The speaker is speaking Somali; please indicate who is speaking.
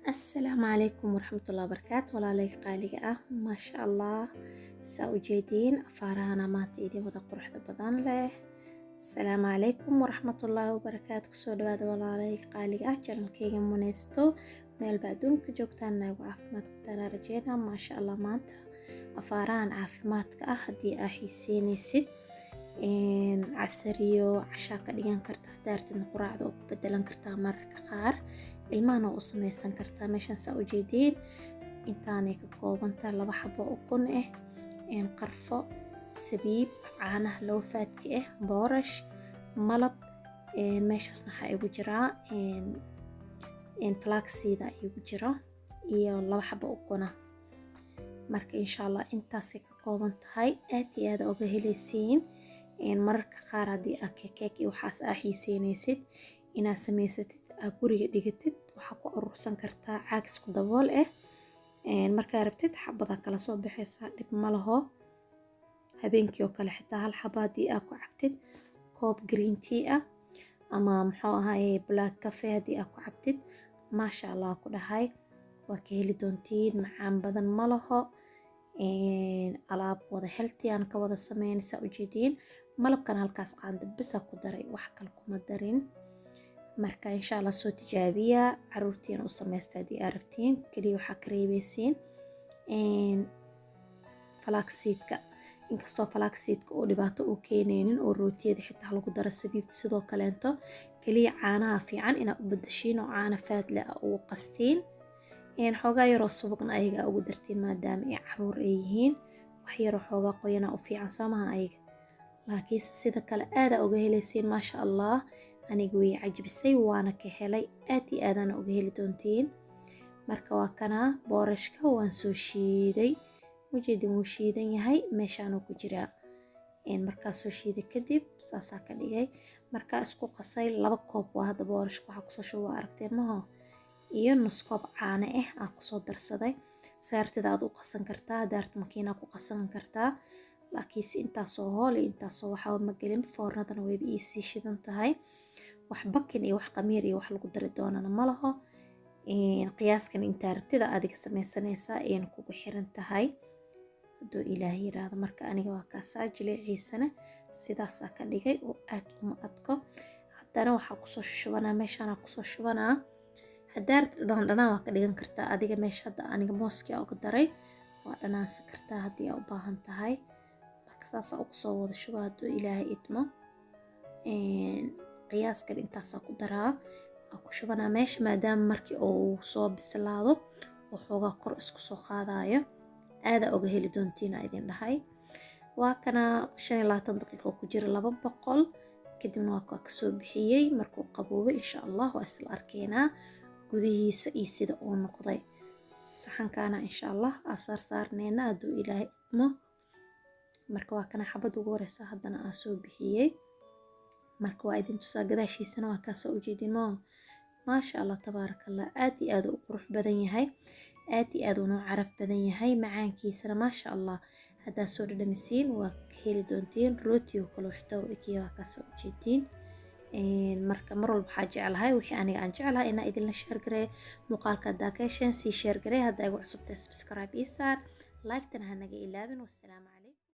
Speaker 1: السلام عليكم ورحمة الله وبركاته walaalay qaaliga ah maasha allah saa u jeediin afaarahana maanta idin wada quruxda badan leh السلام عليكم ورحمة الله وبركاته kusoo dhawaada walaalay qaaliga ah channelkayga Muneysto meel baa adduunka joogtaan nagu caafimaad qabtaan rajeynaa maasha allah maanta afaarahan caafimaadka ah haddii aa xiiseynaysid casariyo cashaa ka dhigan kartaa daartidna quraacda oo ku bedelan kartaa mararka qaar ilmahana u samaysan kartaa meeshan saa u jeediin intaanay ka koobantaa 2 xabo ukun ah qarfo sabiib caanaha loo faadka ah boorash malab meeshasna waxa igu jira flaxseed igu jira iyo 2 xabo ukun ah marka insha Allah intaasay ka kooban tahay aad iyo aad uga helaysiin mararka qaar haddii aad keek iyo waxaas aa xiiseynaysid inaad samaysatid aad guriga dhigatid waxaa ku urursan kartaa caag isku dabool ah markaa rabtid xabada kala soo baxaysaa dhib ma laho habeenkii oo kale xitaa hal xabo haddii aad ku cabtid koob green tea ah ama muxuu ahaayey black coffee haddii aad ku cabtid maasha Allah ku dhahay waa ka heli doontiin macaan badan ma laho alaab wada healthy aan ka wada sameynaysaa ujeediin malabkan halkaas qaanda bisa ku daray wax kale kuma darin marka insha Allah soo tijaabiya caruurtiin u sameystaa haddii aad rabtiin kaliya waxaa ka reebaysiin flaxseedka inkastoo flaxseedka oo dhibaato u keenaynin oo rootiyada xitaa lagu daro sabiibta sidoo kaleento kaliya caanaha fiican inaad u bedeshiin oo caana faad leh ugu qastiin xoogaa yaroo subagna ayaga ugu dartiin maadaama ay caruur ay yihiin wax yaroo xoogaa qoyana u fiican samaha ayaga laakiin sida kale aad uga helaysiin maasha Allah aniga way cajibisay waana ka helay aad iyo aadana uga heli doontiin marka waa kana boorashka waan soo shiiday mujeedin wuu shiidan yahay meeshaan ku jira markaa soo shiiday kadib saasaa ka dhigay markaa isku qasay 2 koob waa hadda boorashka waxa kusoo shubay aragteen maho iyo nus koob caano ah aan kusoo darsaday saartida aad u qasan kartaa daarta makiina ku qasan kartaa laakiin intaasoo hool intaasoo waxa ma gelin foornadana way ii shidan tahay wax bakin iyo wax qamiir iyo wax lagu dari doonana ma laho qiyaaskan inta rabtida adiga sameysanaysaa kugu xiran tahay haduu ilaahay yiraahdo marka aniga waa ka saajiliciisana sidaas ka dhigay oo aad uma adko hadana waxa kusoo shubanaa meeshaan kusoo shubanaa hadaart dhanaan waa ka dhigan kartaa adiga meesha hadda aniga mooska uga daray waa dhanaansan kartaa haddii aad u baahan tahay marka saas ugu soo wada shubaa haduu ilaahay idmo qiyaaskan intaas ku daraa ku shubanaa meesha maadaama markii uu soo bislaado oo xoogaa kor isku soo qaadayo aad uga heli doontiin idin dhahay waa kana 25 daqiiqo ku jira 200 kadibna waa ka soo bixiyay markuu qaboobo insha Allah waa isla arkeena gudihiisa iyo sida uu noqday saxankana insha Allah asaar saarneena haduu ilaahay idmo marka waa kana xabad ugu horeysa haddana aan soo bixiyay marka waa idin tusaa gadaashiisana waa ka soo ujeedin maasha Allah tabarakallah aad iyo aad u qurux badan yahay aad iyo aad uu caraf badan yahay macaankiisana maasha Allah hadda soo dhadhamisiin waa ka heli doontiin rooti oo kale xitaa ikiya waa ka soo ujeedin marka mar walba waxaa jeclahay wixii aniga aan jeclahay inaan idin la share gareey muuqaalka daakashan si share gareey hadda igu cusubtay subscribe isaar like tan ha naga ilaabin wassalaam